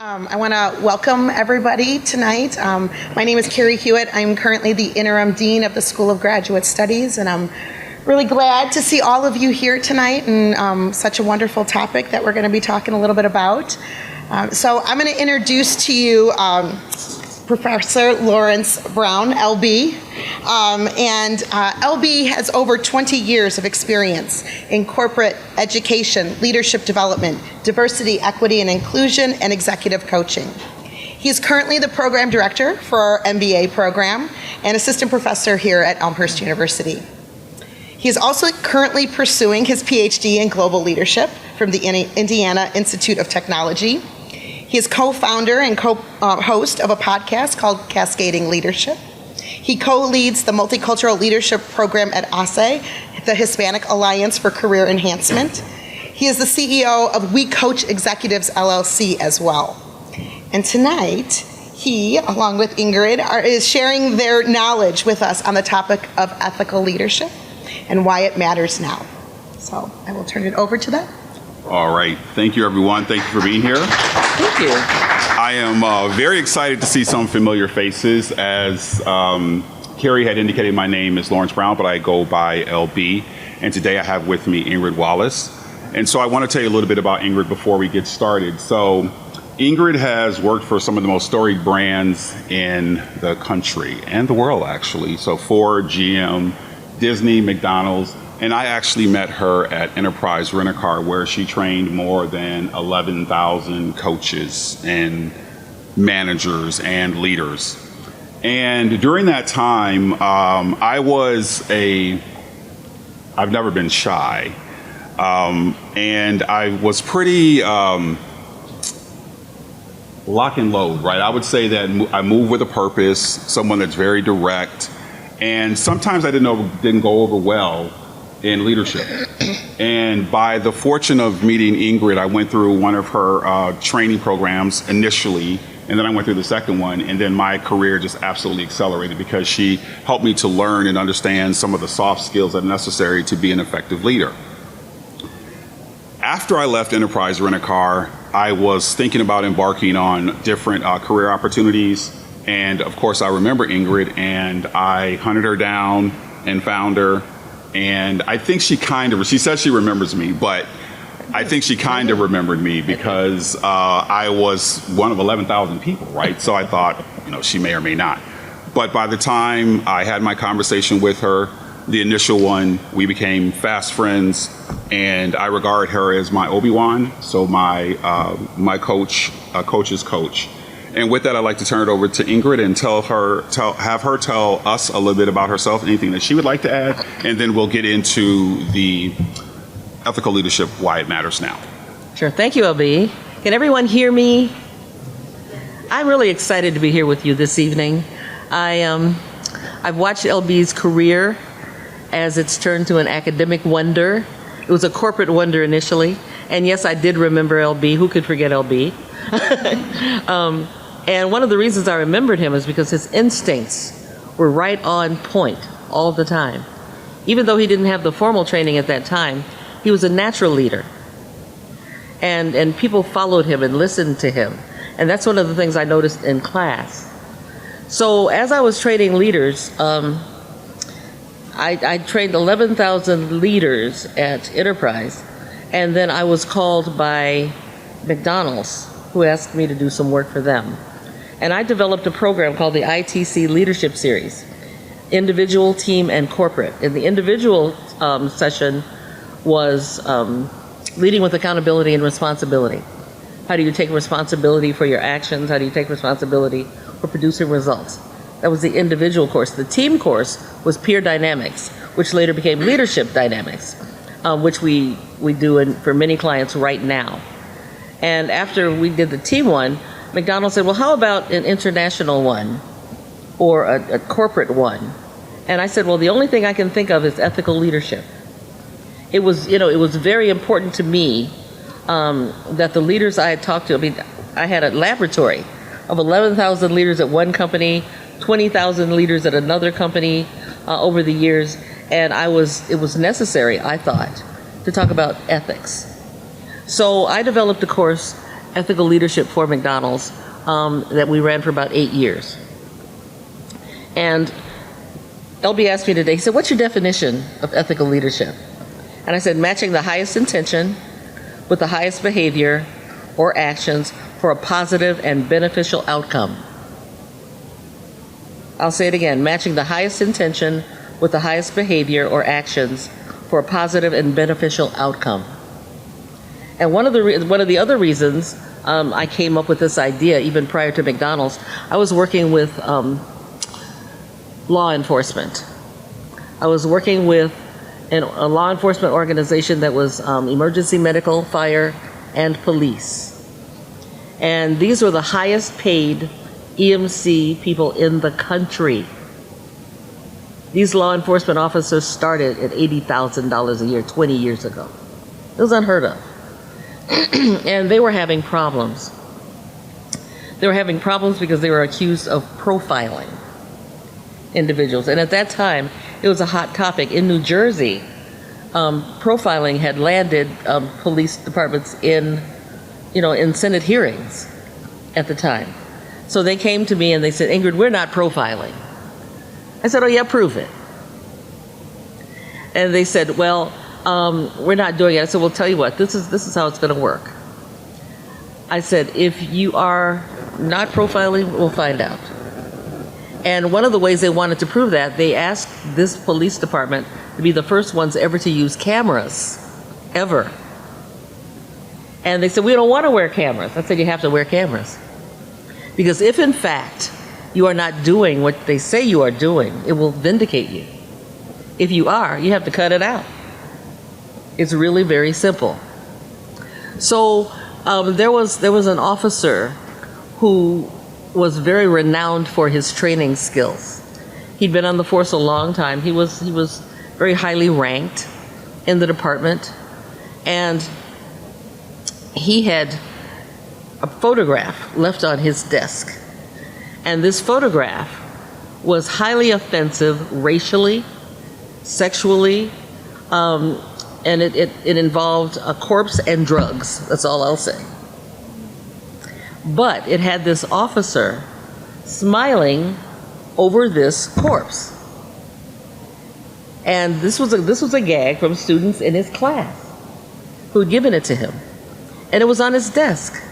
I want to welcome everybody tonight. My name is Carrie Hewitt. I'm currently the interim dean of the School of Graduate Studies, and I'm really glad to see all of you here tonight and such a wonderful topic that we're going to be talking a little bit about. So I'm going to introduce to you Professor Lawrence Brown, LB. LB has over 20 years of experience in corporate education, leadership development, diversity, equity, and inclusion, and executive coaching. He is currently the program director for our MBA program and assistant professor here at Elmhurst University. He is also currently pursuing his PhD in global leadership from the Indiana Institute of Technology. He is co-founder and co-host of a podcast called Cascading Leadership. He co-leads the Multicultural Leadership Program at ASE, the Hispanic Alliance for Career Enhancement. He is the CEO of We Coach Executives, LLC as well. And tonight, he, along with Ingrid, is sharing their knowledge with us on the topic of ethical leadership and why it matters now. So I will turn it over to them. All right. Thank you, everyone. Thank you for being here. Thank you. I am very excited to see some familiar faces. As Carrie had indicated, my name is Lawrence Brown, but I go by LB. And today I have with me Ingrid Wallace. And so I want to tell you a little bit about Ingrid before we get started. So Ingrid has worked for some of the most storied brands in the country and the world, actually. So Ford, GM, Disney, McDonald's. And I actually met her at Enterprise Rent-A-Car, where she trained more than 11,000 coaches and managers and leaders. And during that time, I've never been shy. And I was pretty lock and load, right? I would say that I move with a purpose, someone that's very direct. And sometimes I didn't go over well in leadership. And by the fortune of meeting Ingrid, I went through one of her training programs initially, and then I went through the second one, and then my career just absolutely accelerated because she helped me to learn and understand some of the soft skills that are necessary to be an effective leader. After I left Enterprise Rent-A-Car, I was thinking about embarking on different career opportunities, and of course I remember Ingrid, and I hunted her down and found her. And I think she said she remembers me, but I think she kind of remembered me because I was one of 11,000 people, right? So I thought, she may or may not. But by the time I had my conversation with her, the initial one, we became fast friends, and I regard her as my Obi-Wan, so my coach's coach. And with that, I'd like to turn it over to Ingrid and have her tell us a little bit about herself, anything that she would like to add, and then we'll get into the ethical leadership, why it matters now. Sure. Thank you, LB. Can everyone hear me? I'm really excited to be here with you this evening. I've watched LB's career as it's turned to an academic wonder. It was a corporate wonder initially. And yes, I did remember LB. Who could forget LB? And one of the reasons I remembered him is because his instincts were right on point all the time. Even though he didn't have the formal training at that time, he was a natural leader. And people followed him and listened to him. And that's one of the things I noticed in class. So as I was training leaders, I trained 11,000 leaders at Enterprise. And then I was called by McDonald's, who asked me to do some work for them. And I developed a program called the ITC Leadership Series, individual, team, and corporate. And the individual session was leading with accountability and responsibility. How do you take responsibility for your actions? How do you take responsibility for producing results? That was the individual course. The team course was peer dynamics, which later became leadership dynamics, which we do for many clients right now. And after we did the team one, McDonald's said, well, how about an international one or a corporate one? And I said, well, the only thing I can think of is ethical leadership. It was very important to me that the leaders I had talked to, I had a laboratory of 11,000 leaders at one company, 20,000 leaders at another company over the years. And it was necessary, I thought, to talk about ethics. So I developed a course ethical leadership for McDonald's that we ran for about 8 years. And LB asked me today, he said, what's your definition of ethical leadership? And I said, matching the highest intention with the highest behavior or actions for a positive and beneficial outcome. I'll say it again, matching the highest intention with the highest behavior or actions for a positive and beneficial outcome. And one of the other reasons I came up with this idea, even prior to McDonald's, I was working with law enforcement. I was working with a law enforcement organization that was emergency medical, fire, and police. And these were the highest paid EMC people in the country. These law enforcement officers started at $80,000 a year 20 years ago. It was unheard of. And they were having problems. They were having problems because they were accused of profiling individuals. And at that time, it was a hot topic. In New Jersey, profiling had landed police departments in Senate hearings at the time. So they came to me and they said, Ingrid, we're not profiling. I said, oh yeah, prove it. And they said, well, we're not doing it. I said, well, tell you what, this is how it's going to work. I said, if you are not profiling, we'll find out. And one of the ways they wanted to prove that, they asked this police department to be the first ones ever to use cameras, ever. And they said, we don't want to wear cameras. I said, you have to wear cameras. Because if in fact you are not doing what they say you are doing, it will vindicate you. If you are, you have to cut it out. It's really very simple. So there was an officer who was very renowned for his training skills. He'd been on the force a long time. He was very highly ranked in the department, and he had a photograph left on his desk. And this photograph was highly offensive racially, sexually, and it involved a corpse and drugs. That's all I'll say. But it had this officer smiling over this corpse. And this was a gag from students in his class who had given it to him. And it was on his desk.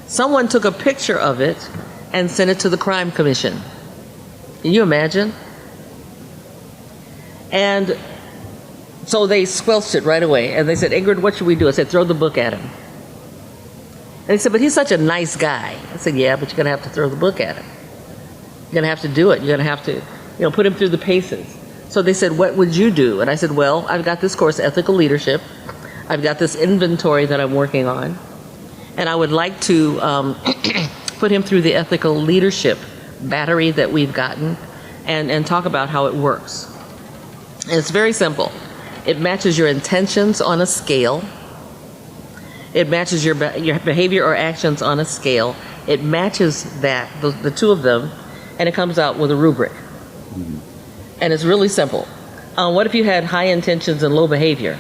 Someone took a picture of it and sent it to the crime commission. Can you imagine? And so they squelched it right away. And they said, Ingrid, what should we do? I said, throw the book at him. And they said, but he's such a nice guy. I said, yeah, but you're going to have to throw the book at him. You're going to have to do it. You're going to have to, put him through the paces. So they said, what would you do? And I said, well, I've got this course, Ethical Leadership. I've got this inventory that I'm working on. And I would like to put him through the ethical leadership battery that we've gotten and talk about how it works. And it's very simple. It matches your intentions on a scale. It matches your behavior or actions on a scale. It matches that, the two of them, and it comes out with a rubric. Mm-hmm. And it's really simple. What if you had high intentions and low behavior?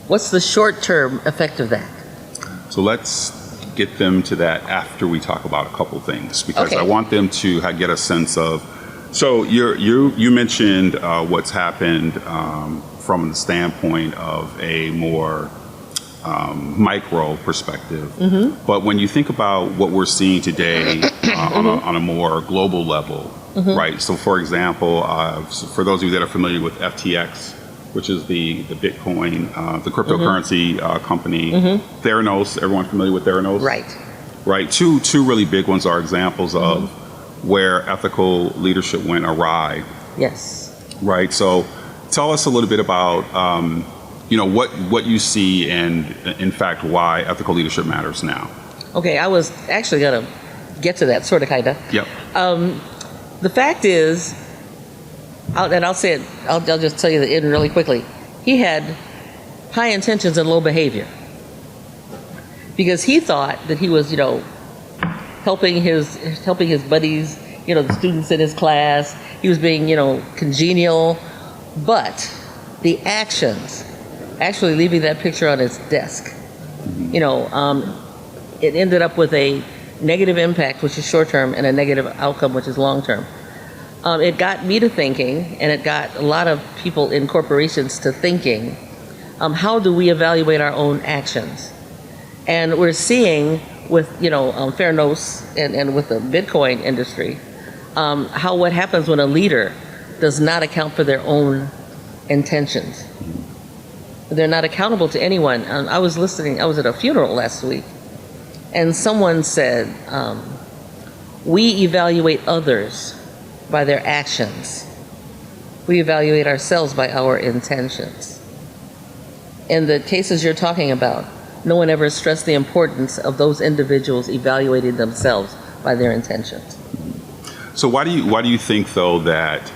What's the short-term effect of that? So let's get them to that after we talk about a couple things, because okay. I want them to get a sense of. So you mentioned what's happened from the standpoint of a more micro perspective, mm-hmm. but when you think about what we're seeing today on a more global level, mm-hmm. right? So, for example, for those of you that are familiar with FTX, which is the Bitcoin, the cryptocurrency mm-hmm. Company, mm-hmm. Theranos. Everyone familiar with Theranos? Right. Two really big ones are examples mm-hmm. of where ethical leadership went awry. Yes. Right. So, tell us a little bit about what you see and, in fact, why ethical leadership matters now. Okay, I was actually going to get to that, sort of, kind of. Yep. The fact is, I'll say it, I'll just tell you the end really quickly. He had high intentions and low behavior. Because he thought that he was, helping his buddies, the students in his class. He was being, congenial. But the actions, actually leaving that picture on his desk, it ended up with a negative impact, which is short term, and a negative outcome, which is long term. It got me to thinking, and it got a lot of people in corporations to thinking, how do we evaluate our own actions? And we're seeing with, Fairnose and with the Bitcoin industry, how what happens when a leader does not account for their own intentions. They're not accountable to anyone. I was at a funeral last week, and someone said, we evaluate others by their actions. We evaluate ourselves by our intentions. In the cases you're talking about, no one ever stressed the importance of those individuals evaluating themselves by their intentions. So why do you think, though, that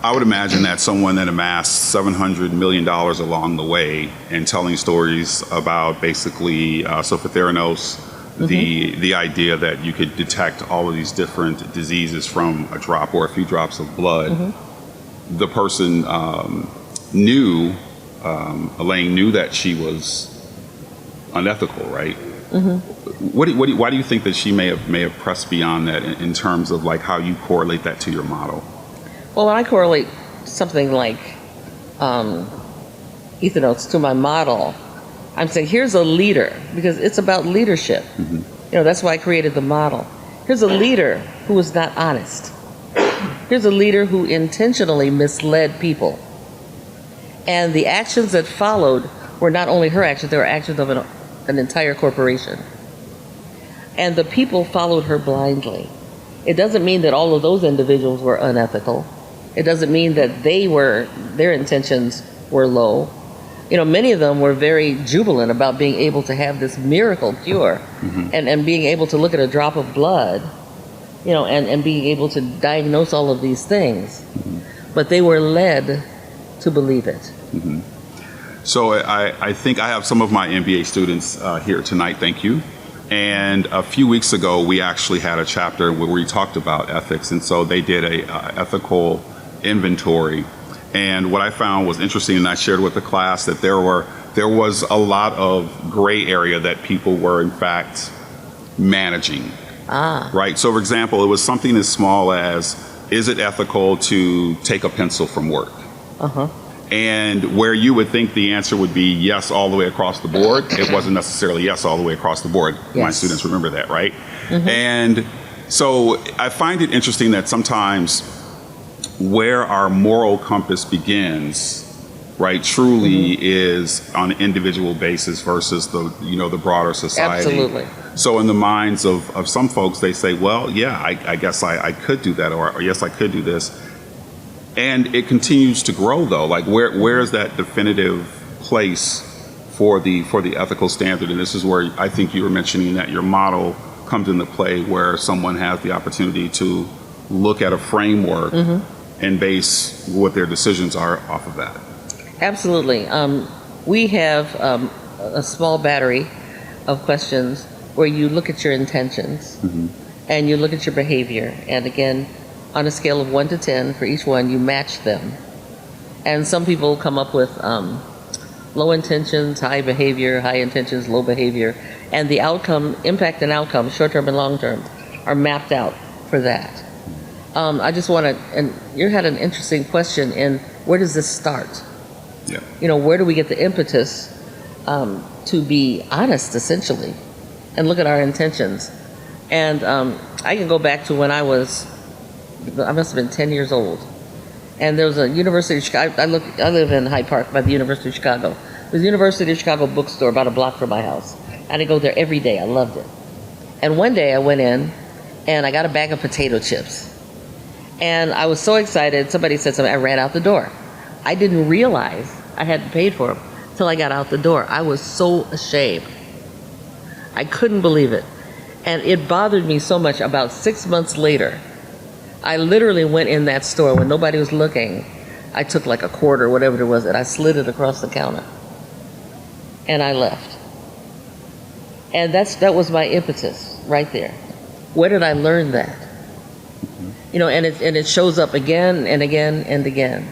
I would imagine that someone that amassed $700 million along the way and telling stories about basically, so for Theranos, the idea that you could detect all of these different diseases from a drop or a few drops of blood, the person Elaine knew that she was unethical, right? Why do you think that she may have pressed beyond that in terms of like how you correlate that to your model? Well, when I correlate something like Ethnos to my model, I'm saying here's a leader, because it's about leadership. That's why I created the model. Here's a leader who was not honest. Here's a leader who intentionally misled people. And the actions that followed were not only her actions, they were actions of an entire corporation. And the people followed her blindly. It doesn't mean that all of those individuals were unethical. It doesn't mean that their intentions were low. Many of them were very jubilant about being able to have this miracle cure and being able to look at a drop of blood, and being able to diagnose all of these things. But they were led to believe it. So I think I have some of my MBA students here tonight. Thank you. And a few weeks ago, we actually had a chapter where we talked about ethics. And so they did a ethical inventory. And what I found was interesting, and I shared with the class, that there was a lot of gray area that people were in fact managing. Right. So for example, it was something as small as, is it ethical to take a pencil from work? And where you would think the answer would be yes all the way across the board, it wasn't necessarily yes all the way across the board. Yes. My students remember that, right? And so I find it interesting that sometimes where our moral compass begins, right, truly is on an individual basis versus the broader society. Absolutely. So in the minds of some folks, they say, well, yeah, I guess I could do that, or yes, I could do this. And it continues to grow, though. Like, where is that definitive place for the ethical standard? And this is where I think you were mentioning that your model comes into play, where someone has the opportunity to look at a framework and base what their decisions are off of that. Absolutely. We have a small battery of questions where you look at your intentions and you look at your behavior. And again, on a scale of 1 to 10, for each one, you match them. And some people come up with low intentions, high behavior, high intentions, low behavior. And the outcome, impact and outcome, short-term and long-term, are mapped out for that. I just want to, and you had an interesting question in where does this start? Yeah. Where do we get the impetus to be honest, essentially, and look at our intentions? And I can go back to when I must have been 10 years old. And there was a University of Chicago, I live in Hyde Park by the University of Chicago. There's a University of Chicago bookstore about a block from my house. And I go there every day, I loved it. And one day I went in and I got a bag of potato chips. And I was so excited, somebody said something, I ran out the door. I didn't realize I hadn't paid for them till I got out the door. I was so ashamed. I couldn't believe it. And it bothered me so much. About 6 months later, I literally went in that store when nobody was looking. I took like a quarter, whatever it was, and I slid it across the counter. And I left. And that was my impetus right there. Where did I learn that? And it shows up again and again and again.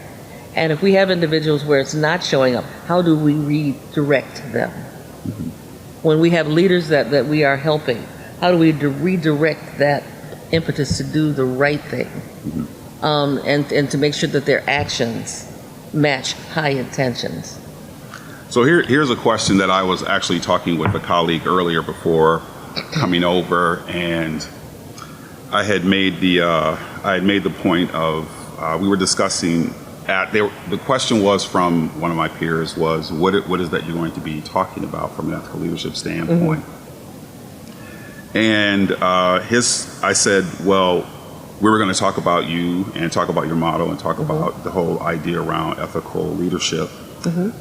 And if we have individuals where it's not showing up, how do we redirect them? when we have leaders that we are helping, how do we redirect that impetus to do the right thing, and to make sure that their actions match high intentions? So here's a question that I was actually talking with a colleague earlier before coming over, and I had made the point of we were discussing the question was from one of my peers was what is that you're going to be talking about from an ethical leadership standpoint? And I said, well, we were going to talk about you and talk about your motto and talk about the whole idea around ethical leadership.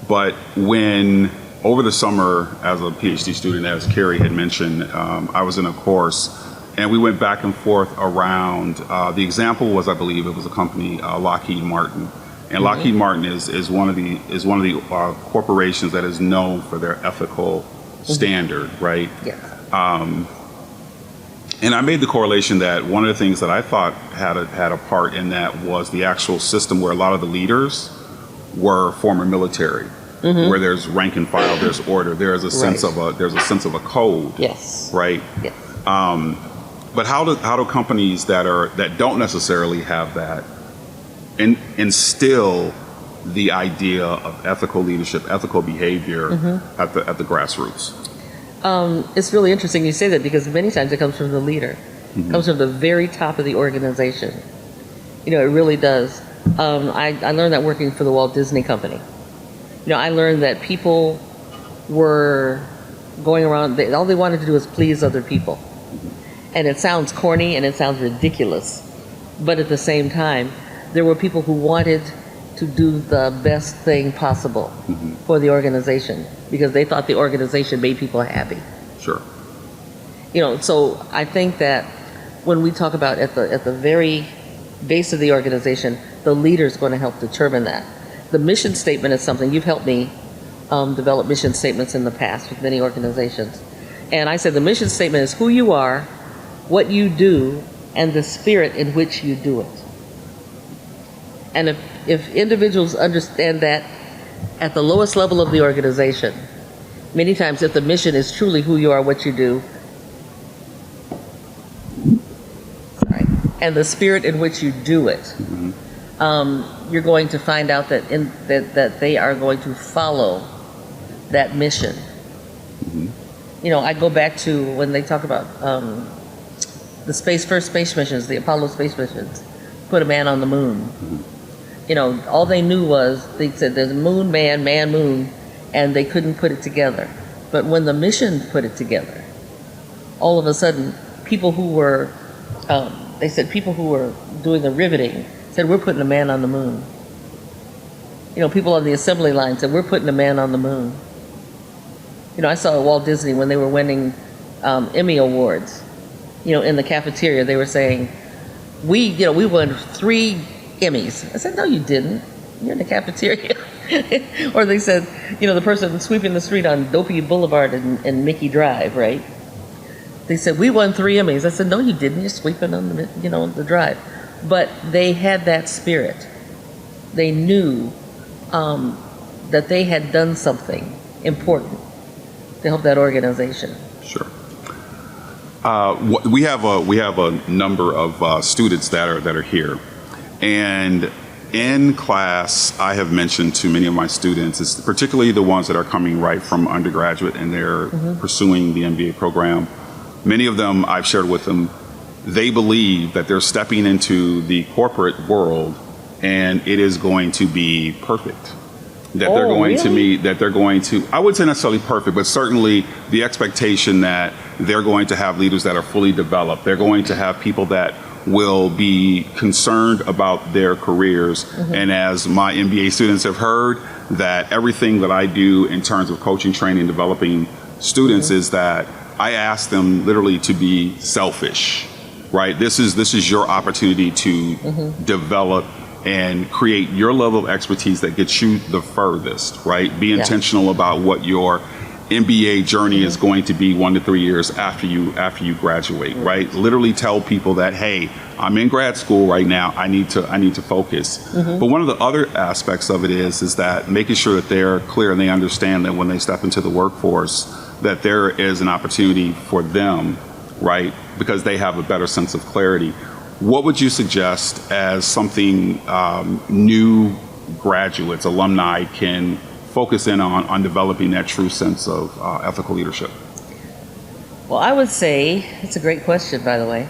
But when over the summer, as a PhD student, as Carrie had mentioned, I was in a course and we went back and forth around the example was, I believe it was a company, Lockheed Martin. And Lockheed Martin is one of the corporations that is known for their ethical standard, right? Yeah. And I made the correlation that one of the things that I thought had a part in that was the actual system where a lot of the leaders were former military, where there's rank and file, there's order, there's a sense of a code. Yes. Right. Yes. But how do companies that don't necessarily have that instill the idea of ethical leadership, ethical behavior at the grassroots? It's really interesting you say that, because many times it comes from the leader. It comes from the very top of the organization. It really does. I learned that working for the Walt Disney Company. I learned that people were going around, all they wanted to do was please other people. And it sounds corny and it sounds ridiculous. But at the same time, there were people who wanted to do the best thing possible for the organization because they thought the organization made people happy. Sure. So I think that when we talk about at the very base of the organization, the leader is going to help determine that. The mission statement is something you've helped me develop mission statements in the past with many organizations. And I said the mission statement is who you are, what you do, and the spirit in which you do it. And if individuals understand that at the lowest level of the organization, many times if the mission is truly who you are, what you do, and the spirit in which you do it, you're going to find out that they are going to follow that mission. I go back to when they talk about the first space missions, the Apollo space missions, put a man on the moon. All they knew was they said there's moon, man, moon, and they couldn't put it together. But when the mission put it together, all of a sudden, people who were doing the riveting said, we're putting a man on the moon. People on the assembly line said, we're putting a man on the moon. I saw at Walt Disney when they were winning Emmy Awards, in the cafeteria, they were saying, we won 3 Emmys. I said, no, you didn't. You're in the cafeteria. Or they said, the person sweeping the street on Dopey Boulevard and Mickey Drive, right? They said, we won 3 Emmys. I said, no, you didn't. You're sweeping on the drive. But they had that spirit. They knew that they had done something important to help that organization. Sure. We have a number of students that are here, and in class, I have mentioned to many of my students, it's particularly the ones that are coming right from undergraduate and they're pursuing the MBA program. Many of them, I've shared with them, they believe that they're stepping into the corporate world and it is going to be perfect. That they're going to meet, that they're going to, I wouldn't say necessarily perfect, but certainly the expectation that they're going to have leaders that are fully developed. They're going to have people that will be concerned about their careers. And as my MBA students have heard, that everything that I do in terms of coaching, training, developing students is that I ask them literally to be selfish, right? This is your opportunity to develop and create your level of expertise that gets you the furthest, right? Be intentional about what your MBA journey is going to be 1 to 3 years after you graduate, right? Literally tell people that, hey, I'm in grad school right now. I need to focus. But one of the other aspects of it is that making sure that they're clear and they understand that when they step into the workforce, that there is an opportunity for them, right? Because they have a better sense of clarity. What would you suggest as something new graduates, alumni can focus in on developing that true sense of ethical leadership? Well, I would say, it's a great question, by the way.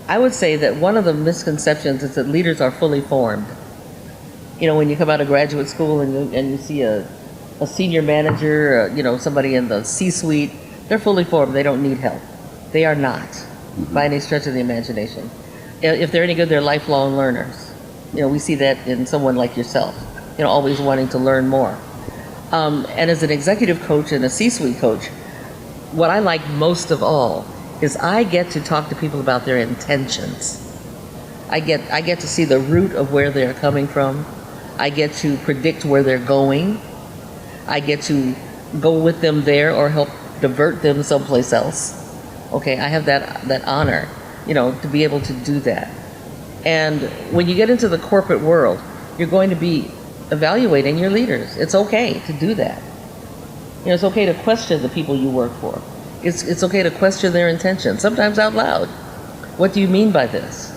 I would say that one of the misconceptions is that leaders are fully formed. You know, when you come out of graduate school and you see a senior manager, somebody in the C-suite, they're fully formed. They don't need help. They are not, by any stretch of the imagination. If they're any good, they're lifelong learners. We see that in someone like yourself, always wanting to learn more. And as an executive coach and a C-suite coach, what I like most of all is I get to talk to people about their intentions. I get to see the root of where they're coming from. I get to predict where they're going. I get to go with them there or help divert them someplace else. Okay, I have that honor, to be able to do that. And when you get into the corporate world, you're going to be evaluating your leaders. It's okay to do that. It's okay to question the people you work for. It's okay to question their intentions, sometimes out loud. What do you mean by this?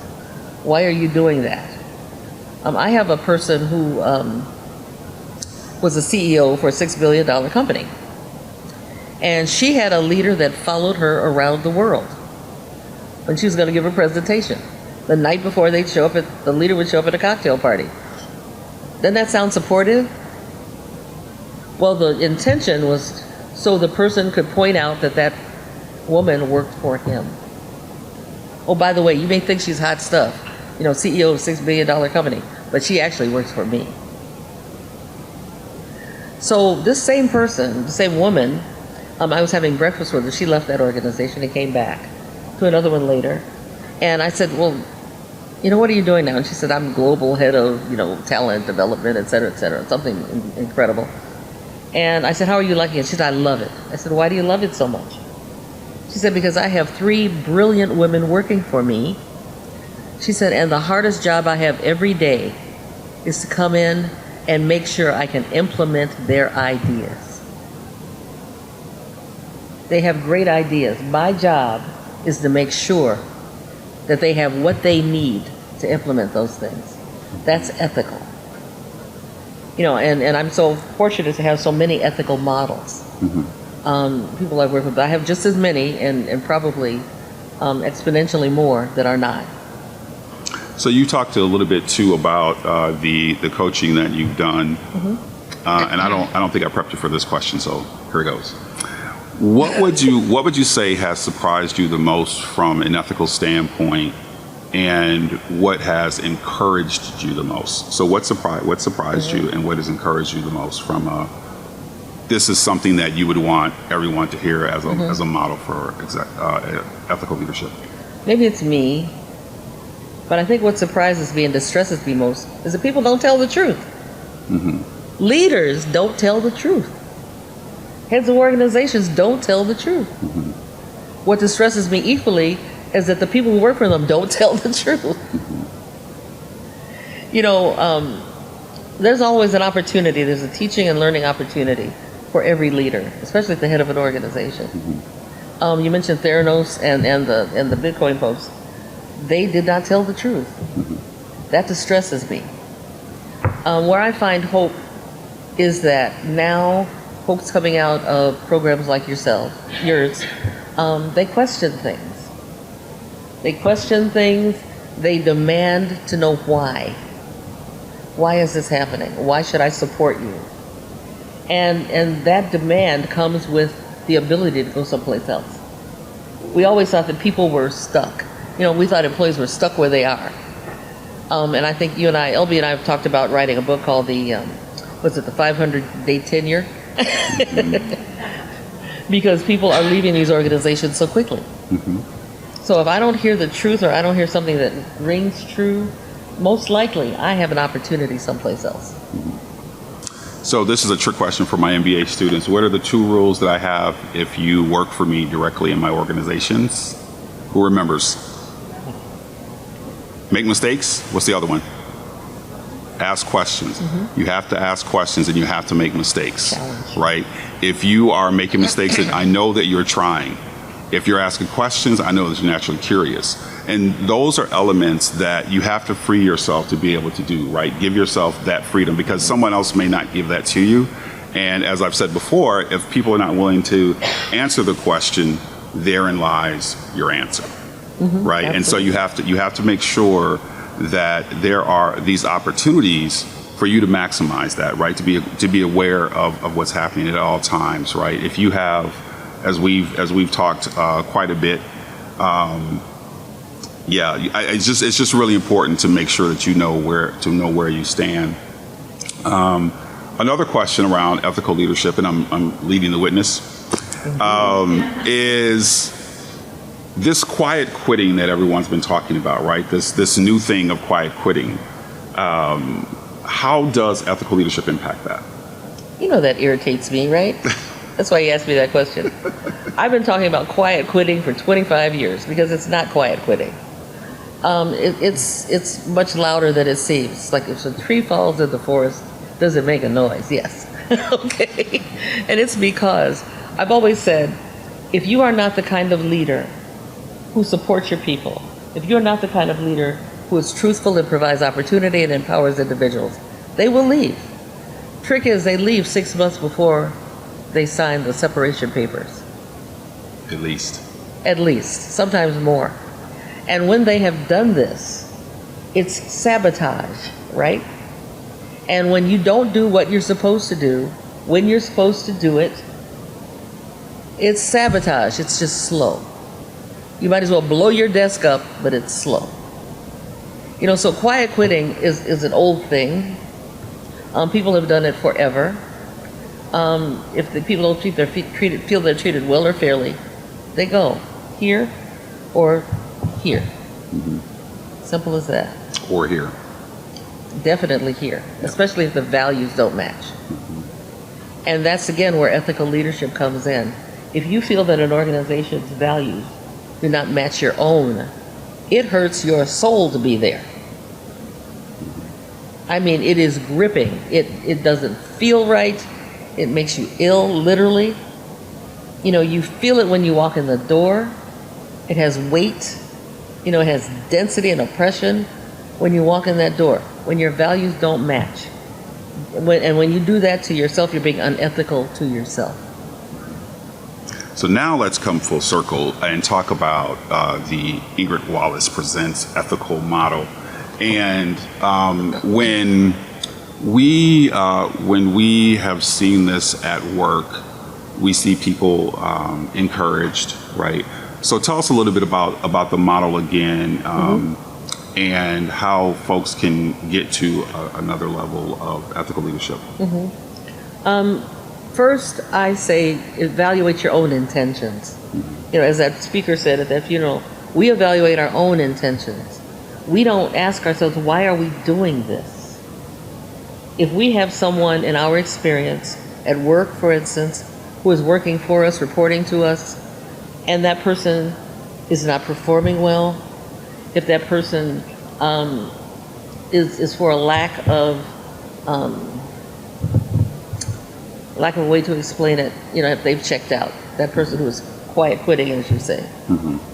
Why are you doing that? I have a person who was a CEO for a $6 billion company. And she had a leader that followed her around the world when she was going to give a presentation. The night before the leader would show up at a cocktail party. Doesn't that sound supportive? Well, the intention was so the person could point out that woman worked for him. Oh, by the way, you may think she's hot stuff, CEO of a $6 billion company, but she actually works for me. So this same person, the same woman, I was having breakfast with her. She left that organization and came back to another one later. And I said, well, what are you doing now? And she said, I'm global head of, talent development, et cetera, something incredible. And I said, how are you liking it? She said, I love it. I said, why do you love it so much? She said, because I have 3 brilliant women working for me. She said, and the hardest job I have every day is to come in and make sure I can implement their ideas. They have great ideas. My job is to make sure that they have what they need to implement those things. That's ethical. And I'm so fortunate to have so many ethical models. People I work with, I have just as many and probably exponentially more that are not. So you talked a little bit too about the coaching that you've done, and I don't think I prepped you for this question, so here it goes. What would you say has surprised you the most from an ethical standpoint, and what has encouraged you the most? So what surprised you, and what has encouraged you the most from this is something that you would want everyone to hear as a model for ethical leadership? Maybe it's me, but I think what surprises me and distresses me most is that people don't tell the truth. Leaders don't tell the truth. Heads of organizations don't tell the truth. What distresses me equally is that the people who work for them don't tell the truth. There's always an opportunity. There's a teaching and learning opportunity for every leader, especially at the head of an organization. You mentioned Theranos and the Bitcoin folks. They did not tell the truth. That distresses me. Where I find hope is that now folks coming out of programs like yours, they question things. They demand to know why. Why is this happening? Why should I support you? And that demand comes with the ability to go someplace else. We always thought that people were stuck. We thought employees were stuck where they are. And I think you and I, LB and I, have talked about writing a book called the 500-day tenure? Because people are leaving these organizations so quickly. So if I don't hear the truth, or I don't hear something that rings true, most likely I have an opportunity someplace else. So this is a trick question for my MBA students. What are the 2 rules that I have if you work for me directly in my organizations? Who remembers? Make mistakes. What's the other one? Ask questions. You have to ask questions, and you have to make mistakes, Challenge. right? If you are making mistakes, and I know that you're trying. If you're asking questions, I know that you're naturally curious. And those are elements that you have to free yourself to be able to do, right? Give yourself that freedom, because someone else may not give that to you. And as I've said before, if people are not willing to answer the question, therein lies your answer, right? Absolutely. And so you have to make sure that there are these opportunities for you to maximize that, right? To be aware of what's happening at all times, right? If you have, as we've talked quite a bit, it's just really important to make sure that you know where you stand. Another question around ethical leadership, and I'm leading the witness, is this quiet quitting that everyone's been talking about, right? This new thing of quiet quitting. How does ethical leadership impact that? You know that irritates me, right? That's why you asked me that question. I've been talking about quiet quitting for 25 years because it's not quiet quitting. It's much louder than it seems. Like if a tree falls in the forest, does it make a noise? Yes. Okay. And it's because I've always said, if you are not the kind of leader who supports your people, if you're not the kind of leader who is truthful and provides opportunity and empowers individuals, they will leave. Trick is they leave 6 months before they sign the separation papers. At least. At least, sometimes more. And when they have done this, it's sabotage, right? And when you don't do what you're supposed to do, when you're supposed to do it, it's sabotage. It's just slow. You might as well blow your desk up, but it's slow. You know, so quiet quitting is an old thing. People have done it forever. If the people don't feel they're treated well or fairly, they go here or here. Simple as that. Or here. Definitely here, especially if the values don't match. And that's again where ethical leadership comes in. If you feel that an organization's values do not match your own, it hurts your soul to be there. I mean, it is gripping. It doesn't feel right. It makes you ill, literally. You know, you feel it when you walk in the door. It has weight. You know, it has density and oppression when you walk in that door, when your values don't match. When you do that to yourself, you're being unethical to yourself. So now let's come full circle and talk about the Ingrid Wallace Presents ethical model. And when we have seen this at work, we see people encouraged, right? So tell us a little bit about the model again, and how folks can get to another level of ethical leadership. First, I say evaluate your own intentions. You know, as that speaker said at that funeral, we evaluate our own intentions. We don't ask ourselves, why are we doing this? If we have someone in our experience at work, for instance, who is working for us, reporting to us, and that person is not performing well, if that person is for a lack of a way to explain it, you know, if they've checked out, that person who is quiet quitting, as you say,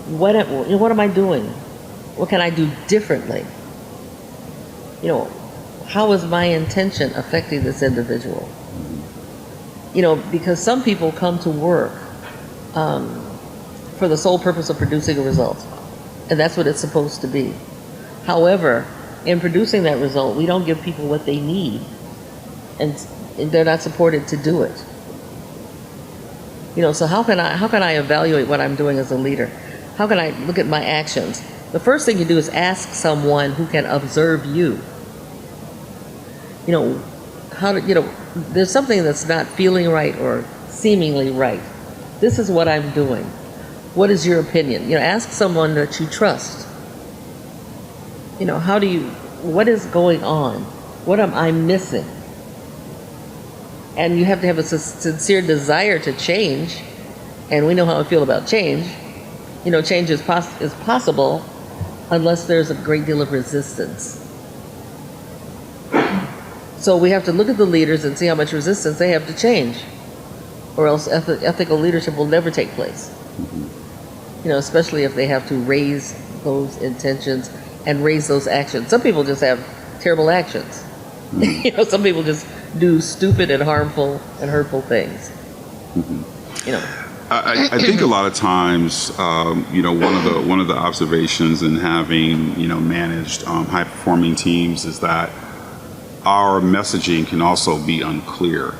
what am I doing? What can I do differently? You know, how is my intention affecting this individual? You know, because some people come to work for the sole purpose of producing a result, and that's what it's supposed to be. However, in producing that result, we don't give people what they need, and they're not supported to do it. You know, so how can I evaluate what I'm doing as a leader? How can I look at my actions? The first thing you do is ask someone who can observe you. You know, there's something that's not feeling right or seemingly right. This is what I'm doing. What is your opinion? You know, ask someone that you trust. You know, what is going on? What am I missing? And you have to have a sincere desire to change. And we know how I feel about change. You know, change is possible unless there's a great deal of resistance. So we have to look at the leaders and see how much resistance they have to change, or else ethical leadership will never take place. You know, especially if they have to raise those intentions and raise those actions. Some people just have terrible actions. You know, some people just do stupid and harmful and hurtful things. You know. I think a lot of times, you know, one of the observations in having, you know, managed high performing teams is that our messaging can also be unclear,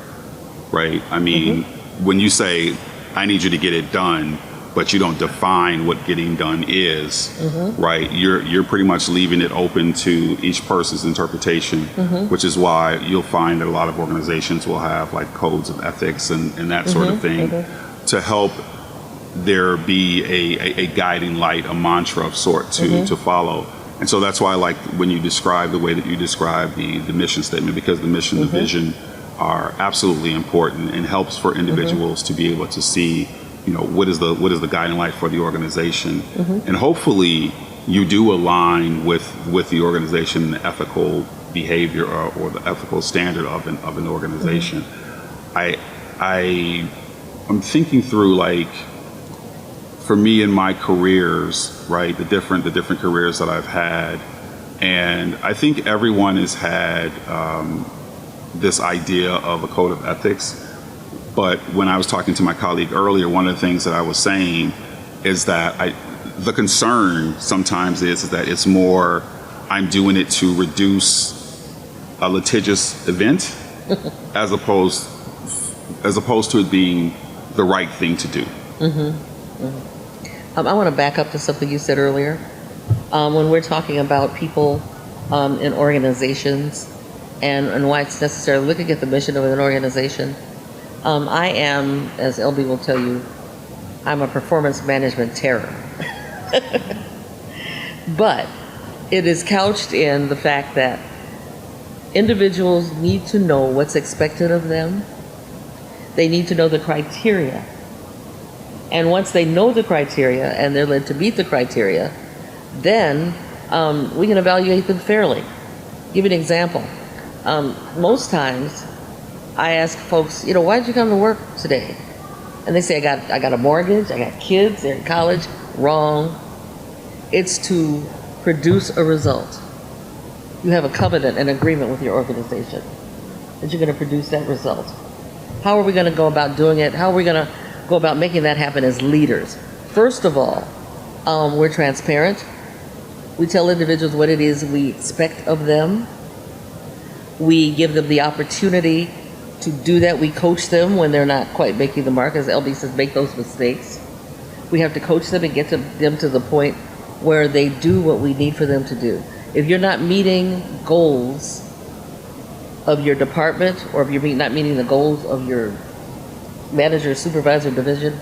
right? I mean, when you say, "I need you to get it done," but you don't define what getting done is, right? You're pretty much leaving it open to each person's interpretation, which is why you'll find that a lot of organizations will have like codes of ethics and that sort of thing to help there be a guiding light, a mantra of sort to follow. And so that's why I like when you describe the way that you describe the mission statement, because the mission, the vision are absolutely important and helps for individuals to be able to see, you know, what is the guiding light for the organization, and hopefully you do align with the organization, the ethical behavior or the ethical standard of an organization. I'm thinking through, like, for me in my careers, right, the different careers that I've had, and I think everyone has had this idea of a code of ethics. But when I was talking to my colleague earlier, one of the things that I was saying is that the concern sometimes is that it's more, I'm doing it to reduce a litigious event as opposed to it being the right thing to do. I want to back up to something you said earlier. When we're talking about people in organizations and why it's necessary looking at the mission of an organization, I am, as LB will tell you, I'm a performance management terror. But it is couched in the fact that individuals need to know what's expected of them. They need to know the criteria. And once they know the criteria and they're led to meet the criteria, then we can evaluate them fairly. Give you an example. Most times I ask folks, you know, why did you come to work today? And they say, I got a mortgage, I got kids, they're in college. Wrong. It's to produce a result. You have a covenant, an agreement with your organization that you're going to produce that result. How are we going to go about doing it? How are we going to go about making that happen as leaders? First of all, we're transparent. We tell individuals what it is we expect of them. We give them the opportunity to do that. We coach them when they're not quite making the mark. As LB says, make those mistakes. We have to coach them and get them to the point where they do what we need for them to do. If you're not meeting goals of your department, or if you're not meeting the goals of your manager, supervisor, division,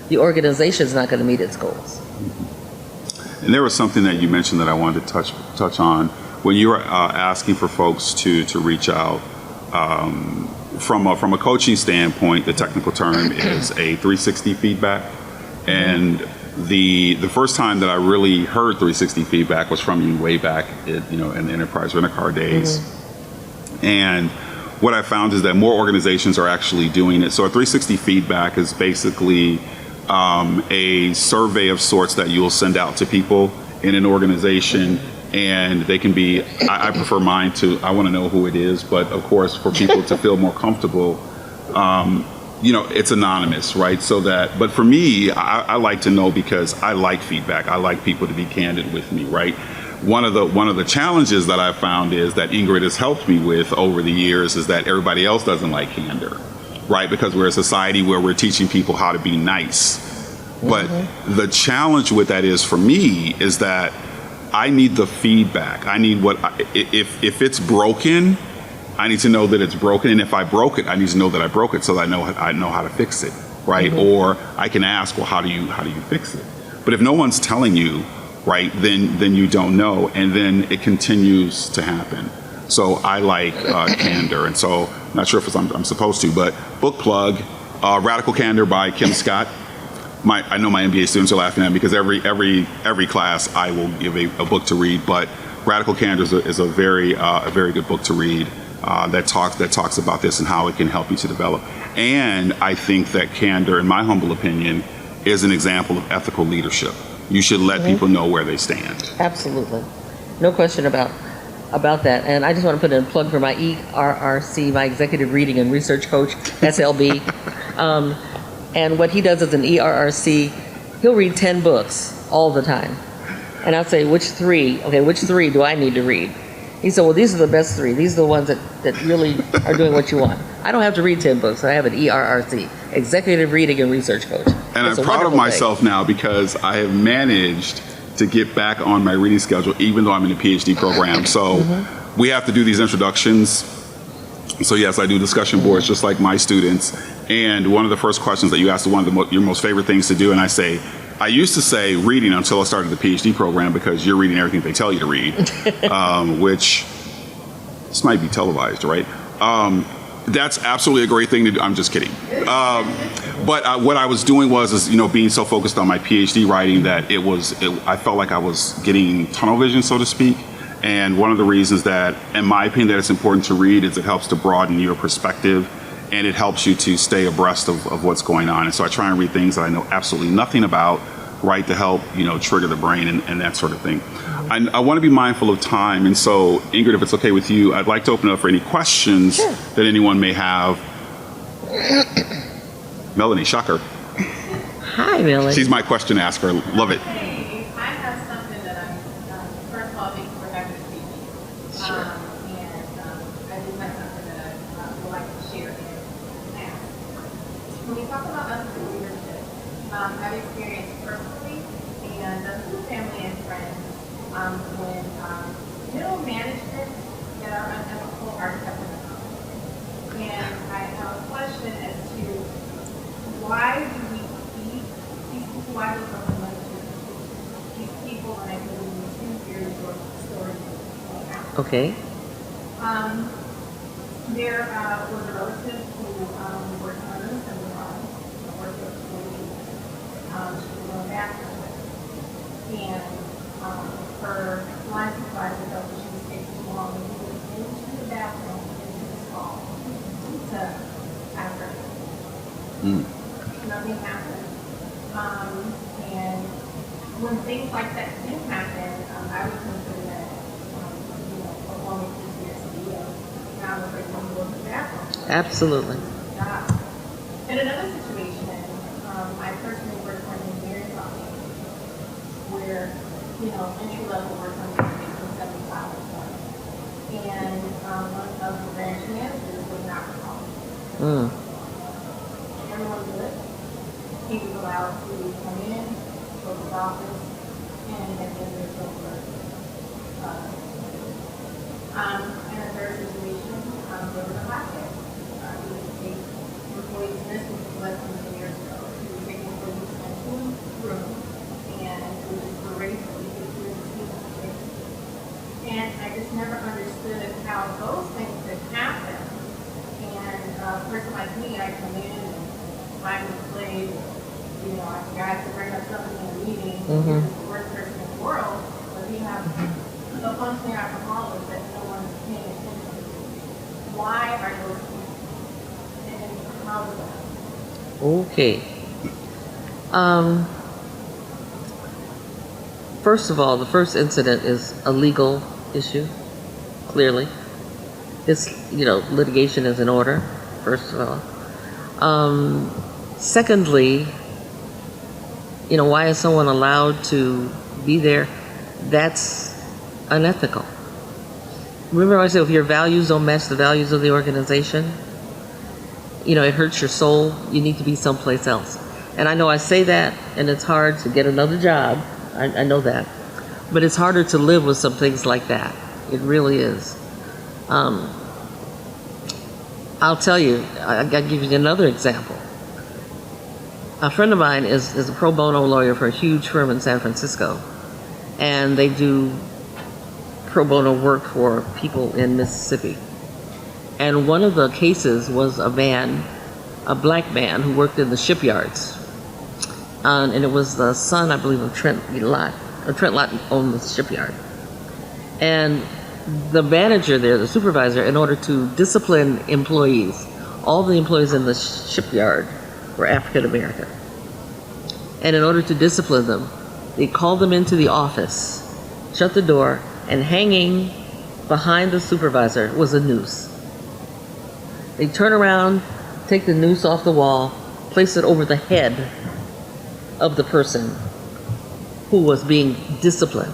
the organization is not going to meet its goals. And there was something that you mentioned that I wanted to touch on when you were asking for folks to reach out. From a coaching standpoint, the technical term is a 360 feedback. And the first time that I really heard 360 feedback was from you way back in the enterprise rent-a-car days. And what I found is that more organizations are actually doing it. So a 360 feedback is basically a survey of sorts that you'll send out to people in an organization, and they can be, I prefer mine to, I want to know who it is, but of course for people to feel more comfortable, it's anonymous, right? So that, but for me, I like to know because I like feedback. I like people to be candid with me, right? One of the challenges that I've found is that Ingrid has helped me with over the years is that everybody else doesn't like candor, right? Because we're a society where we're teaching people how to be nice. But the challenge with that is for me is that I need the feedback. I need if it's broken, I need to know that it's broken. And if I broke it, I need to know that I broke it so that I know how to fix it, right? Or I can ask, well, how do you fix it? But if no one's telling you, right, then you don't know, and then it continues to happen. So I like candor, and so I'm not sure if I'm supposed to, but book plug, Radical Candor by Kim Scott. I know my MBA students are laughing at me because every class I will give a book to read, but Radical Candor is a very good book to read. that talks about this and how it can help you to develop. And I think that candor, in my humble opinion, is an example of ethical leadership. You should let people know where they stand. Absolutely. No question about that. And I just want to put in a plug for my ERRC, my Executive Reading and Research Coach, SLB. And what he does as an ERRC, he'll read 10 books all the time. And I'll say, which three do I need to read? He said, well, these are the best three. These are the ones that really are doing what you want. I don't have to read 10 books. I have an ERRC, Executive Reading and Research Coach. And I'm proud of myself now because I have managed to get back on my reading schedule, even though I'm in a PhD program. So we have to do these introductions. So yes, I do discussion boards just like my students. And one of the first questions that you ask, one of your most favorite things to do, and I used to say reading until I started the PhD program because you're reading everything they tell you to read, which this might be televised, right? That's absolutely a great thing to do. I'm just kidding. But what I was doing was being so focused on my PhD writing that I felt like I was getting tunnel vision, so to speak. And one of the reasons that, in my opinion, that it's important to read is it helps to broaden your perspective and it helps you to stay abreast of what's going on. And so I try and read things that I know absolutely nothing about, right, to help, trigger the brain and that sort of thing. I want to be mindful of time. And so, Ingrid, if it's okay with you, I'd like to open it up for any questions that anyone may have. Melanie, shocker. Hi, Melanie. She's my question asker. Love it. Hey, I have something that first of all, thank you for having me speak. Sure. And I do have something that I would like to share and ask. When we talk about ethical leadership, I've experienced personally and through family and friends when middle management that are unethical are kept in the house. And I have a question as to why do we keep these people, why do we like to these people, and I believe in two very short stories. Okay. There was a relative who worked on us and worked with she was on bathroom and her line supervisor felt that she was taking too long and he was into the bathroom, into the stall to ask her. Nothing happened. And when things like that do happen, I would consider that, performing PTSD. Now I'm afraid I'm going to the bathroom. Absolutely. In another situation, I personally worked for an engineering company where, entry level work on making $75. And one of the branch managers was not performing. Everyone good. He was allowed to come in, go to the office, and get their over. In a third situation, there was a hot test. He was taking employees, this was less than 10 years ago. He was taking employees into a room, and it was just great for you to hear the students. And I just never understood how those things could happen. And a person like me, I come in and find a slave, I forgot to bring up something in a meeting, you're the worst person in the world, but we have a functioning alcoholic that no one is paying attention to. Why are those people? And how is that? Okay. First of all, the first incident is a legal issue, clearly. It's, litigation is in order, first of all. Secondly, why is someone allowed to be there? That's unethical. Remember I said if your values don't match the values of the organization, it hurts your soul. You need to be someplace else. And I know I say that, and it's hard to get another job. I know that. But it's harder to live with some things like that. It really is. I'll tell you, I'll give you another example. A friend of mine is a pro bono lawyer for a huge firm in San Francisco, and they do pro bono work for people in Mississippi. And one of the cases was a black man who worked in the shipyards. And it was the son, I believe, of Trent Lott. Trent Lott owned the shipyard. And the manager there, the supervisor, in order to discipline employees, all the employees in the shipyard were African American. And in order to discipline them, they called them into the office, shut the door, and hanging behind the supervisor was a noose. They turn around, take the noose off the wall, place it over the head of the person who was being disciplined.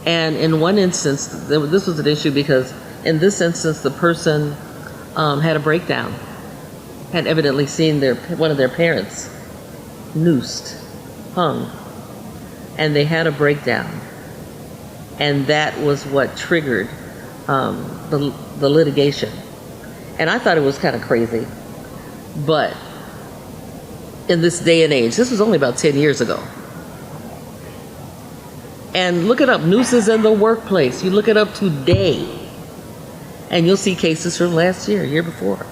And in one instance, this was an issue because in this instance, the person had a breakdown, had evidently seen one of their parents noosed, hung, and they had a breakdown. And that was what triggered the litigation. And I thought it was kind of crazy, but in this day and age, this was only about 10 years ago. And look it up, nooses in the workplace. You look it up today, and you'll see cases from last year before.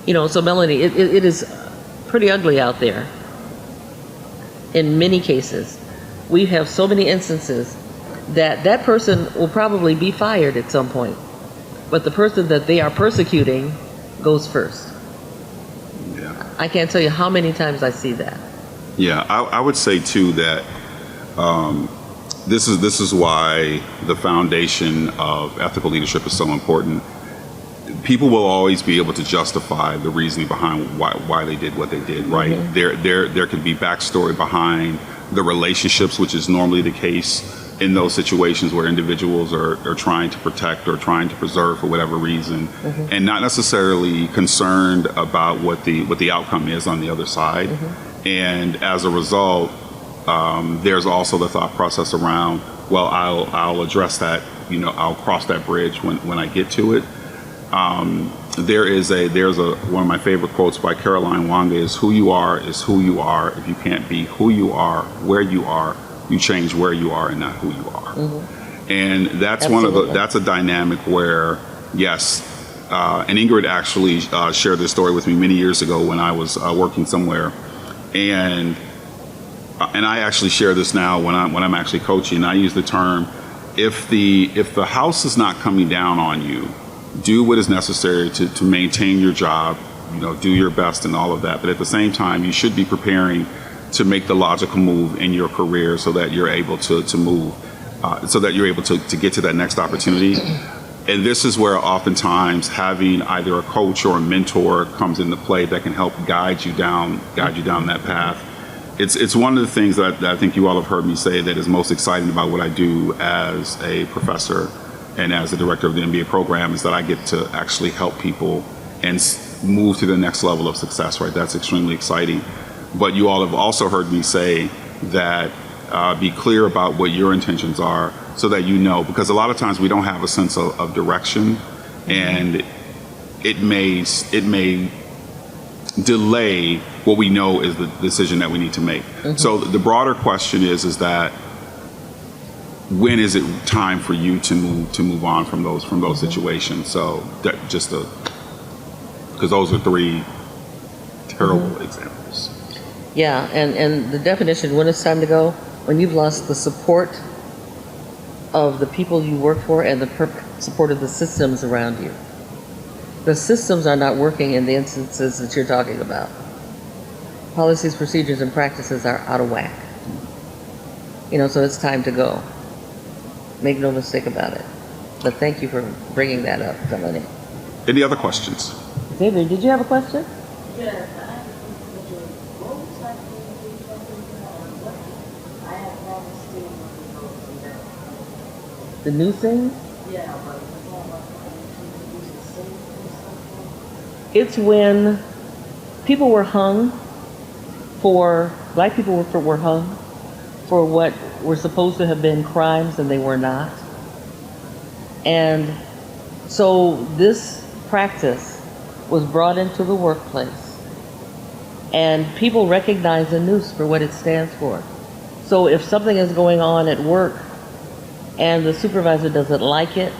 So Melanie, it is pretty ugly out there. In many cases, we have so many instances that person will probably be fired at some point, but the person that they are persecuting goes first. Yeah. I can't tell you how many times I see that. Yeah, I would say too that this is why the foundation of ethical leadership is so important. People will always be able to justify the reasoning behind why they did what they did, right? Mm-hmm. There could be backstory behind the relationships, which is normally the case in those situations where individuals are trying to protect or trying to preserve for whatever reason, mm-hmm. and not necessarily concerned about what the outcome is on the other side. Mm-hmm. And as a result, there's also the thought process around, well, I'll address that, I'll cross that bridge when I get to it. There's one of my favorite quotes by Caroline Wanga is who you are is who you are. If you can't be who you are, where you are, you change where you are and not who you are. Mm-hmm. And that's Absolutely. that's a dynamic where, yes, and Ingrid actually shared this story with me many years ago when I was working somewhere, and I actually share this now when I'm actually coaching. I use the term, if the house is not coming down on you, do what is necessary to maintain your job, do your best and all of that. But at the same time, you should be preparing to make the logical move in your career so that you're able to move, so that you're able to get to that next opportunity. And this is where oftentimes having either a coach or a mentor comes into play that can help guide you down that path. It's one of the things that I think you all have heard me say that is most exciting about what I do as a professor and as the director of the MBA program is that I get to actually help people and move to the next level of success, right? That's extremely exciting. But you all have also heard me say that be clear about what your intentions are so that because a lot of times we don't have a sense of direction, and it may delay what we know is the decision that we need to make. Mm-hmm. So the broader question is that when is it time for you to move on from those mm-hmm. situations? So that because those are three terrible mm-hmm. examples. Yeah, and the definition, when it's time to go, when you've lost the support of the people you work for and the support of the systems around you. The systems are not working in the instances that you're talking about. Policies, procedures, and practices are out of whack. So it's time to go. Make no mistake about it. But thank you for bringing that up, Melanie. Any other questions? David, did you have a question? Yes. The new thing? Yeah, It's when people were hung black people were hung for what were supposed to have been crimes and they were not. And so this practice was brought into the workplace, and people recognize the noose for what it stands for. So if something is going on at work and the supervisor doesn't like it,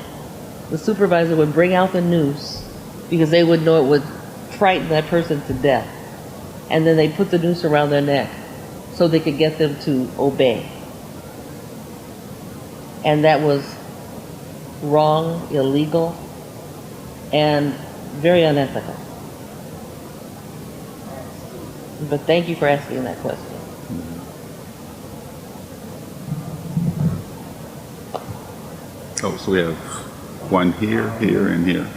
the supervisor would bring out the noose because they would know it would frighten that person to death. And then they put the noose around their neck so they could get them to obey. And that was wrong, illegal, and very unethical. But thank you for asking that question. Oh, so we have one here, here, and here.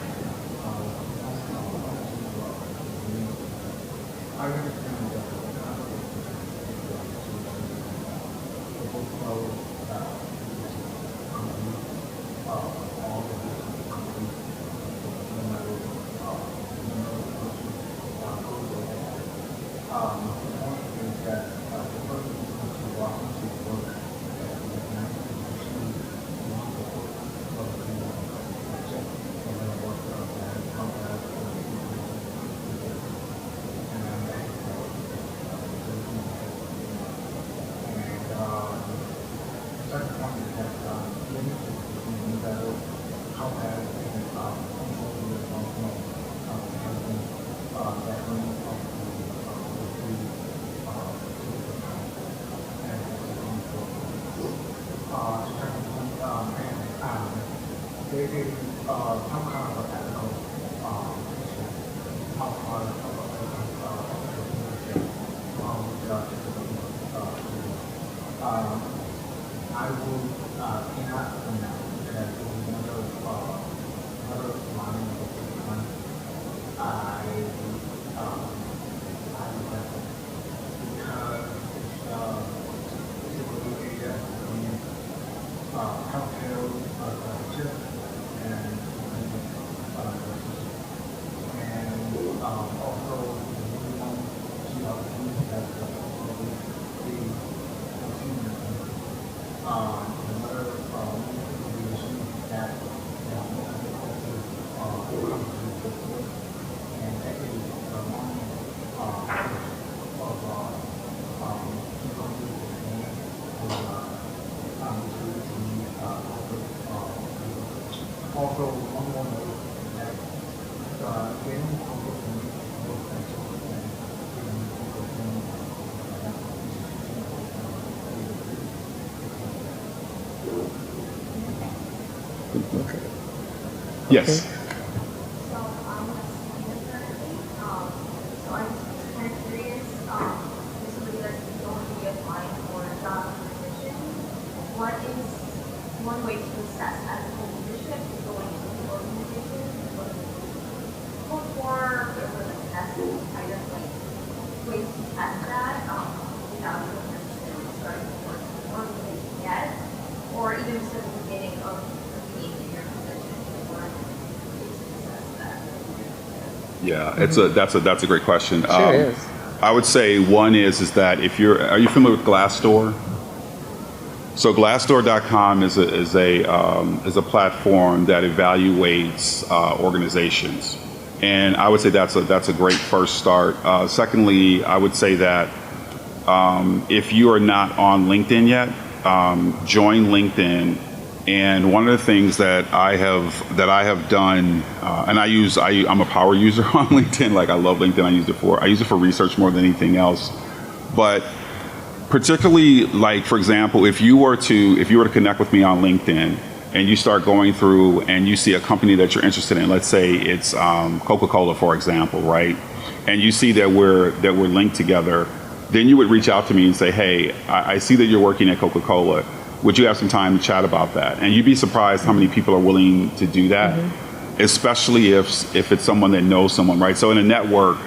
Yes. So I'm a student currently. So I'm just kind of curious, for somebody that's going to be applying for a job position, what is one way to assess ethical leadership going into the organization? What do you look for? What are the test kind of like ways to test that without you necessarily starting to work in the organization yet, or even just at the beginning of being in your position? Yeah, that's a great question. Sure is. I would say one is that are you familiar with Glassdoor? So Glassdoor.com is a platform that evaluates organizations, and I would say that's a great first start. Secondly, I would say that if you are not on LinkedIn yet, join LinkedIn. And one of the things that I have done, and I'm a power user on LinkedIn. Like, I love LinkedIn. I use it for research more than anything else. But particularly, like, for example, if you were to connect with me on LinkedIn and you start going through and you see a company that you're interested in, let's say it's Coca-Cola, for example, right? And you see that we're linked together, then you would reach out to me and say, hey, I see that you're working at Coca-Cola. Would you have some time to chat about that? And you'd be surprised how many people are willing to do that, especially if it's someone that knows someone, right? So in a network,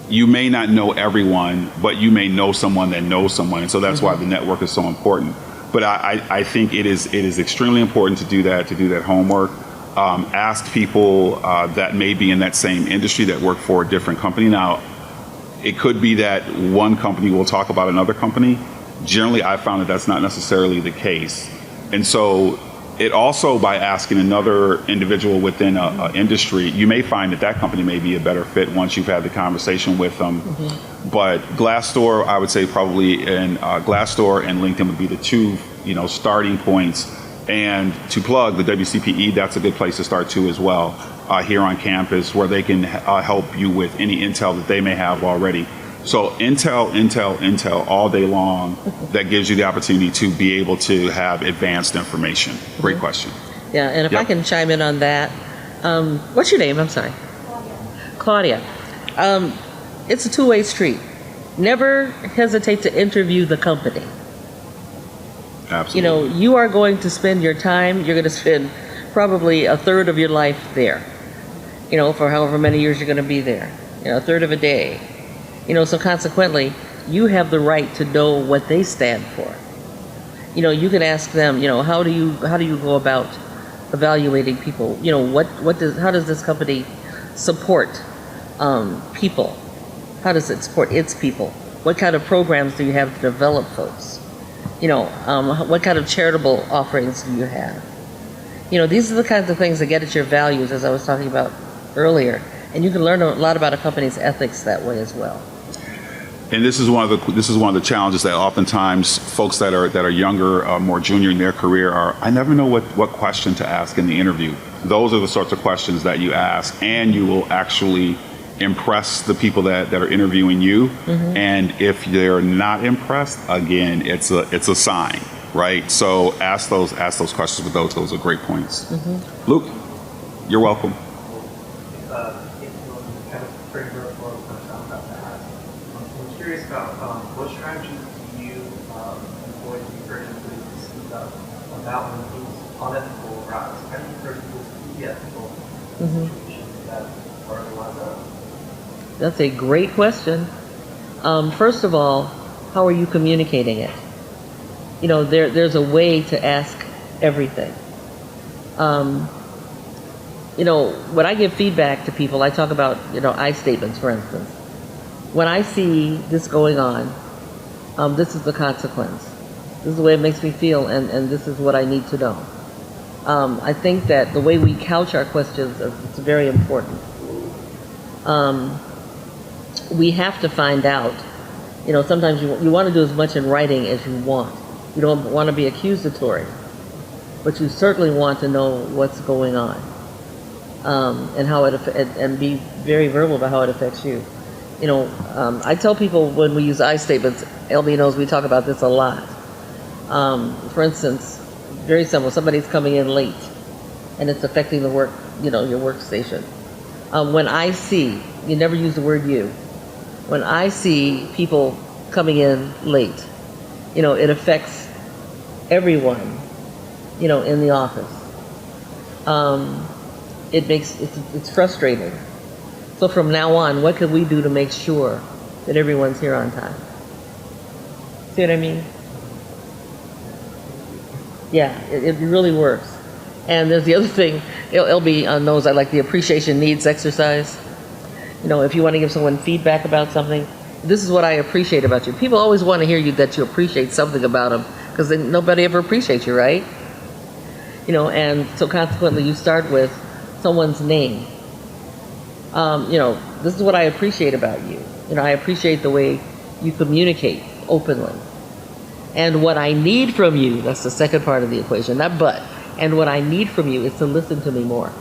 you may not know everyone, but you may know someone that knows someone. And so that's why the network is so important. But I think it is extremely important to do that homework. Ask people that may be in that same industry that work for a different company. Now, it could be that one company will talk about another company. Generally, I found that that's not necessarily the case. And so it also, by asking another individual within an industry, you may find that company may be a better fit once you've had the conversation with them. But Glassdoor, I would say probably, and Glassdoor and LinkedIn would be the two, starting points. And to plug the WCPE, that's a good place to start too as well, here on campus, where they can help you with any intel that they may have already. So intel all day long that gives you the opportunity to be able to have advanced information. Great question. Yeah, and if I Yep. can chime in on that, what's your name? I'm sorry. Claudia. It's a two-way street. Never hesitate to interview the company. Absolutely. You know, you are going to spend your time, you're going to spend probably a third of your life there, you know, for however many years you're going to be there, you know, a third of a day. You know, so consequently, you have the right to know what they stand for. You know, you can ask them, you know, how do you go about evaluating people? You know, how does this company support people? How does it support its people? What kind of programs do you have to develop folks? You know, what kind of charitable offerings do you have? You know, these are the kinds of things that get at your values, as I was talking about earlier. And you can learn a lot about a company's ethics that way as well. And this is one of the challenges that oftentimes folks that are younger, more junior in their career I never know what question to ask in the interview. Those are the sorts of questions that you ask, and you will actually impress the people that are interviewing you. Mm-hmm. And if they're not impressed, again, it's a sign, right? So ask those questions with those are great points. Mm-hmm. Luke, you're welcome. I'm curious about what strategies do you employ to encourage employees to speak up about when things unethical arise? How do you encourage people to be ethical in situations that are otherwise unethical? That's a great question. First of all, how are you communicating it? You know, there's a way to ask everything. You know, when I give feedback to people, I talk about, you know, I statements, for instance. When I see this going on, this is the consequence. This is the way it makes me feel, and this is what I need to know. I think that the way we couch our questions is very important. We have to find out, you know, sometimes you want to do as much in writing as you want. You don't want to be accusatory, but you certainly want to know what's going on, and how and be very verbal about how it affects you. You know, I tell people when we use I statements, LB knows we talk about this a lot. For instance, very simple, somebody's coming in late and it's affecting the work, you know, your workstation. When I see, you never use the word you. When I see people coming in late, you know, it affects everyone, you know, in the office. It's frustrating. So from now on, what can we do to make sure that everyone's here on time? See what I mean? Yeah, it really works. And there's the other thing, LB knows I like the appreciation needs exercise. You know, if you want to give someone feedback about something, this is what I appreciate about you. People always want to hear that you appreciate something about them, because nobody ever appreciates you, right? You know, and so consequently you start with someone's name. You know, this is what I appreciate about you. You know, I appreciate the way you communicate openly. And what I need from you, that's the second part of the equation, not but. And what I need from you is to listen to me more.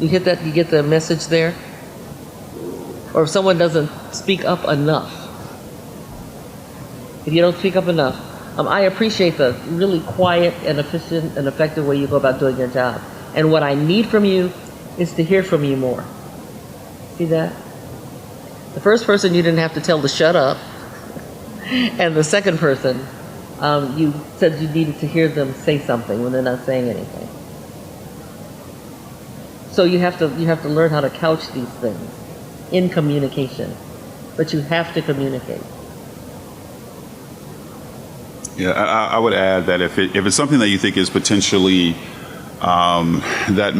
You get that? You get the message there? Or if someone doesn't speak up enough, if you don't speak up enough, I appreciate the really quiet and efficient and effective way you go about doing your job. And what I need from you is to hear from you more. See that? The first person you didn't have to tell to shut up, and the second person, you said you needed to hear them say something when they're not saying anything. So you have to learn how to couch these things in communication, but you have to communicate. Yeah, I would add that if it's something that you think is potentially that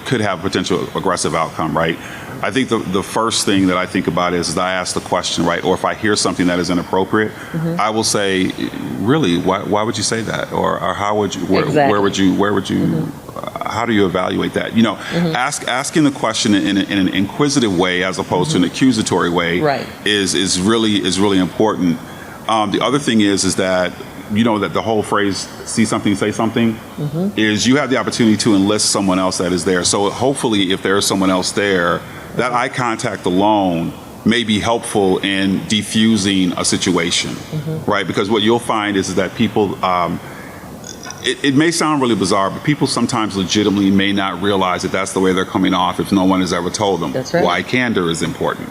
could have potential aggressive outcome, right? I think the first thing that I think about is I ask the question, right? Or if I hear something that is inappropriate, mm-hmm. I will say, really, why would you say that? Or how would you, exactly. where would you, mm-hmm. How do you evaluate that? You know, mm-hmm. asking the question in an inquisitive way as opposed mm-hmm. to an accusatory way right. is really important. The other thing is that, you know, that the whole phrase, see something, say something, mm-hmm. is you have the opportunity to enlist someone else that is there. So hopefully if there's someone else there, that eye contact alone may be helpful in defusing a situation, right? Because what you'll find is that people, it may sound really bizarre, but people sometimes legitimately may not realize that that's the way they're coming off if no one has ever told them That's right. why candor is important,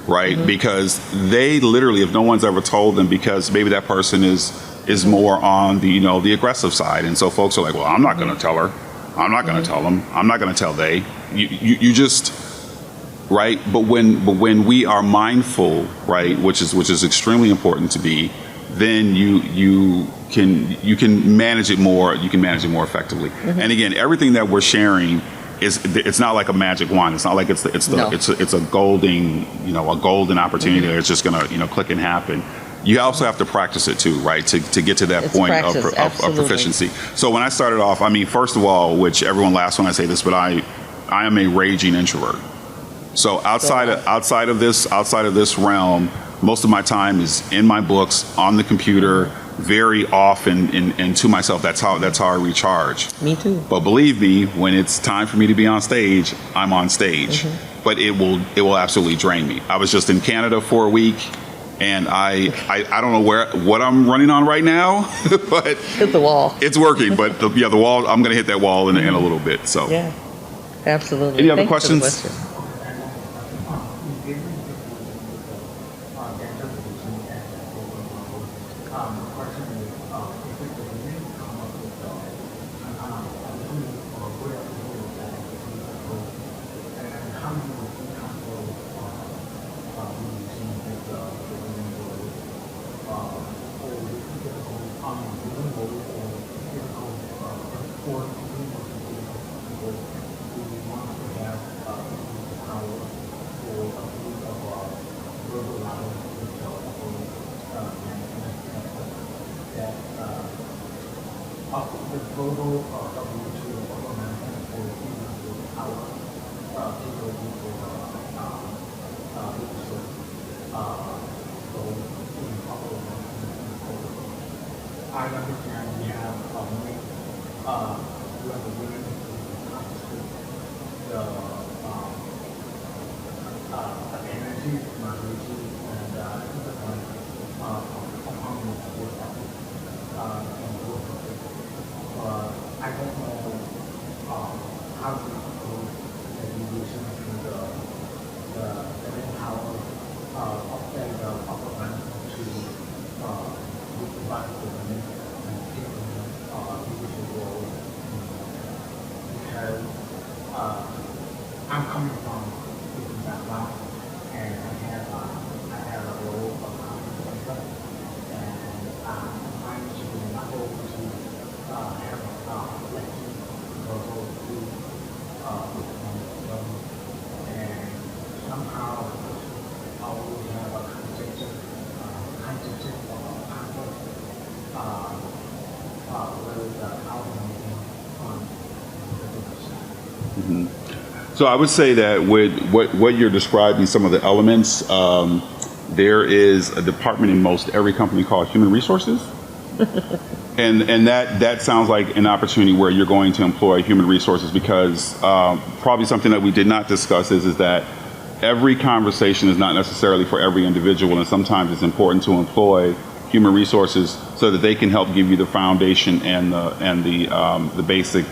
right? Because they literally, if no one's ever told them, because maybe that person is more on the, the aggressive side. And so folks are like, well, I'm not going to tell her. I'm not going to tell them. I'm not going to tell they. You just, right? But when we are mindful, right, which is extremely important to be, then you can manage it more. You can manage it more effectively. And again, everything that we're sharing it's not like a magic wand. It's not like it's a golden opportunity that's just gonna click and happen. You also have to practice it too, right? To get to that point of proficiency. So when I started off, I mean, first of all, which everyone laughs when I say this, but I am a raging introvert. So outside of this realm, most of my time is in my books, on the computer, very often and to myself. That's how I recharge. Me too. But believe me, when it's time for me to be on stage, I'm on stage. But it will absolutely drain me. I was just in Canada for a week, and I don't know what I'm running on right now, but Hit the wall. it's working. But the wall, I'm going to hit that wall in a little bit. So Yeah, absolutely. Any other Thanks for the questions? question. So I would say that with what you're describing, some of the elements, there is a department in most every company called human resources. And that sounds like an opportunity where you're going to employ human resources, because probably something that we did not discuss is that every conversation is not necessarily for every individual, and sometimes it's important to employ human resources so that they can help give you the foundation and the basic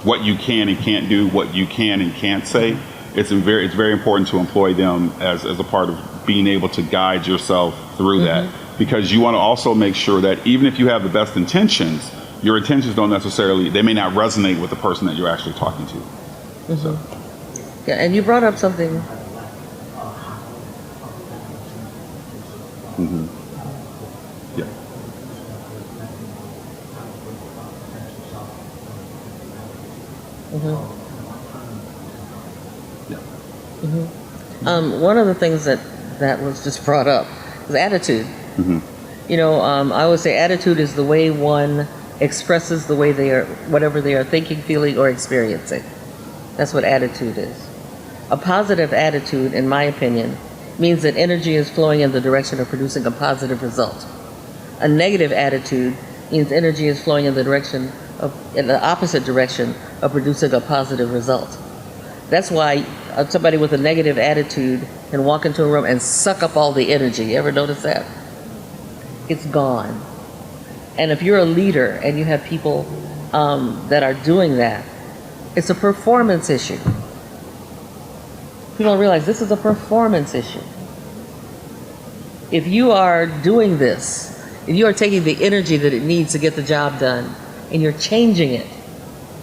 what you can and can't do, what you can and can't say. It's very important to employ them as a part of being able to guide yourself through that, because you want to also make sure that even if you have the best intentions, your intentions they may not resonate with the person that you're actually talking to. So. Yeah, and you brought up something. Yeah. One of the things that was just brought up is attitude. I always say attitude is the way one expresses the way whatever they are thinking, feeling, or experiencing. That's what attitude is. A positive attitude, in my opinion, means that energy is flowing in the direction of producing a positive result. A negative attitude means energy is flowing in the opposite direction of producing a positive result. That's why somebody with a negative attitude can walk into a room and suck up all the energy. You ever notice that? It's gone. And if you're a leader and you have people that are doing that, it's a performance issue. People don't realize this is a performance issue. If you are doing this, if you are taking the energy that it needs to get the job done and you're changing it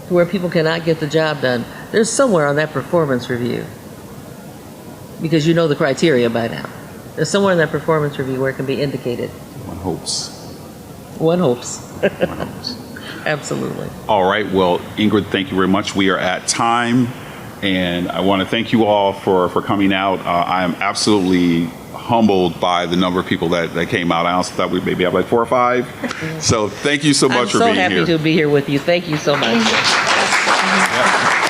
to where people cannot get the job done, there's somewhere on that performance review, because you know the criteria by now. There's somewhere in that performance review where it can be indicated. One hopes. One hopes. One hopes. Absolutely. All right. Well, Ingrid, thank you very much. We are at time, and I want to thank you all for coming out. I am absolutely humbled by the number of people that came out. I also thought we maybe have like 4 or 5. So thank you so much for being here. I'm so happy to be here with you. Thank you so much. Yeah.